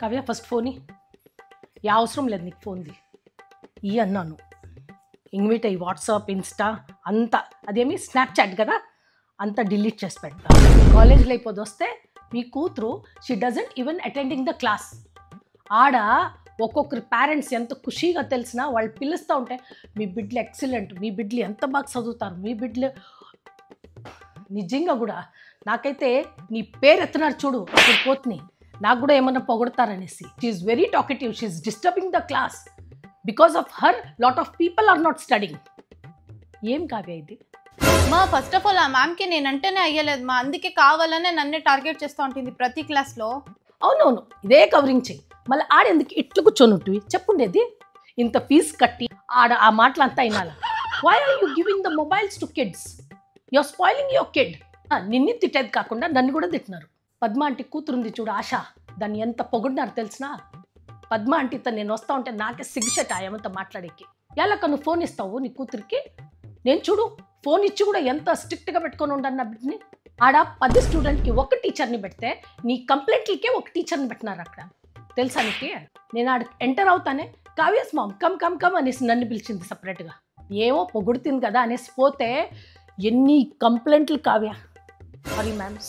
Kavya first Fani yeah అవసరం లేదు నీకు ఫోన్ది ఈ అన్నాను ఇంగ్విట్ అయ్యి వాట్సాప్ ఇన్స్టా అంతా అదేమి స్నాప్చాట్ కదా అంతా డిలీట్ చేసి పెడతా కాలేజ్లో అయిపోదు వస్తే మీ కూతురు she doesn't even attending the class ఆడ ఒక్కొక్కరి పేరెంట్స్ ఎంత ఖుషీగా తెలిసినా వాళ్ళు పిలుస్తూ ఉంటే మీ బిడ్డలు ఎక్సలెంట్ మీ బిడ్డలు ఎంత బాగా చదువుతారు మీ బిడ్డలు నిజంగా కూడా నాకైతే నీ పేరు ఎత్తున్నారు చూడు అప్పుడు పోతుని నాకు కూడా ఏమన్నా పొగడతారనేసి she's very talkative she's disturbing the class because of her lot of people are not studying ఏం కావ్య ఇది మా ఫస్ట్ ఆఫ్ ఆల్ ఆ మ్యామ్కి నేనంటేనే అయ్యలేదు మా అందుకే కావాలనే నన్నే టార్గెట్ చేస్తూ ఉంటుంది ప్రతి క్లాస్లో అవునవును ఇదే కవరింగ్ చెయ్యి మళ్ళీ ఆడేందుకు ఇట్లు కూర్చొని చెప్పుండేది ఇంత ఫీజు కట్టి ఆడ ఆ మాటలంతా అయినాల why are you giving the mobiles to kids you're spoiling your kid నిన్ను తిట్టేది కాకుండా నన్ను కూడా తిట్టినారు పద్మ ఆంటీ కూతురుంది చూడు ఆశ దాన్ని ఎంత పొగిడినారు తెలిసినా పద్మ ఆంటీతో నేను వస్తా ఉంటే నాకే సిగ్గుషట్ ఆయమంతా మాట్లాడేకి ఎలాక నువ్వు ఫోన్ ఇస్తావు నీ కూతురికి నేను చూడు ఫోన్ ఇచ్చి కూడా ఎంత స్ట్రిక్ట్గా పెట్టుకొని ఉండన్న బిడ్డని ఆడ 10 స్టూడెంట్కి ఒక టీచర్ని పెడితే నీ కంప్లైంట్లకే ఒక టీచర్ని పెట్టినారు అక్కడ తెలుసా నీకు నేను ఆడ ఎంటర్ అవుతానే Kavya's mom come come come అనేసి నన్ను పిలిచింది సపరేట్గా ఏమో పొగుడుతుంది కదా అనేసి పోతే ఎన్ని కంప్లైంట్లు కావ్య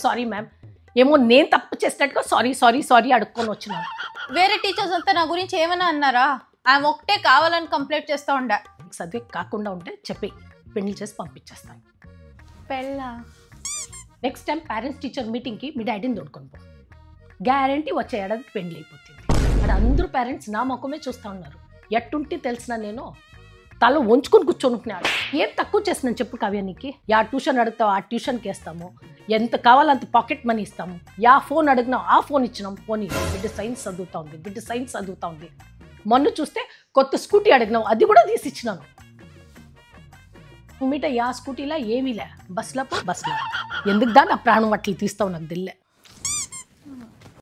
సారీ మ్యామ్ ఏమో నేను తప్పు చేసినట్టుగా సారీ అడుక్కొని వచ్చినాను వేరే టీచర్స్ అంతా నా గురించి ఏమైనా అన్నారా ఆమె ఒకటే కావాలని కంప్లైంట్ చేస్తూ ఉండే చదివి కాకుండా ఉంటే చెప్పి పెళ్లి చేసి పంపించేస్తాను పెళ్ళా నెక్స్ట్ టైం పేరెంట్స్ టీచర్ మీటింగ్కి మీ డాడీని తోడుకొని పో గ్యారంటీ వచ్చే ఏడాదికి పెళ్లి అయిపోతుంది అక్కడ అందరూ పేరెంట్స్ నా ముఖమే చూస్తూ ఉన్నారు ఎట్టుంటే తెలిసిన నేను తల వంచుకొని కూర్చొని ఉంటున్నాడు ఏం తక్కువ చేస్తున్నాను చెప్పు కావ్య నీకు యా ట్యూషన్ అడుగుతావు ఆ ట్యూషన్కి వేస్తాము ఎంత కావాలంత పాకెట్ మనీ ఇస్తాము యా ఫోన్ అడిగినావు ఆ ఫోన్ ఇచ్చినాం ఫోన్ బిడ్డ సైన్స్ చదువుతా ఉంది మొన్న చూస్తే కొత్త స్కూటీ అడిగినావు అది కూడా తీసి ఇచ్చినాను మీట యా స్కూటీలా ఏమీలే బస్లో ఎందుకు దాన్ని ఆ ప్రాణం అట్లా తీస్తావు నాకు తెలియలే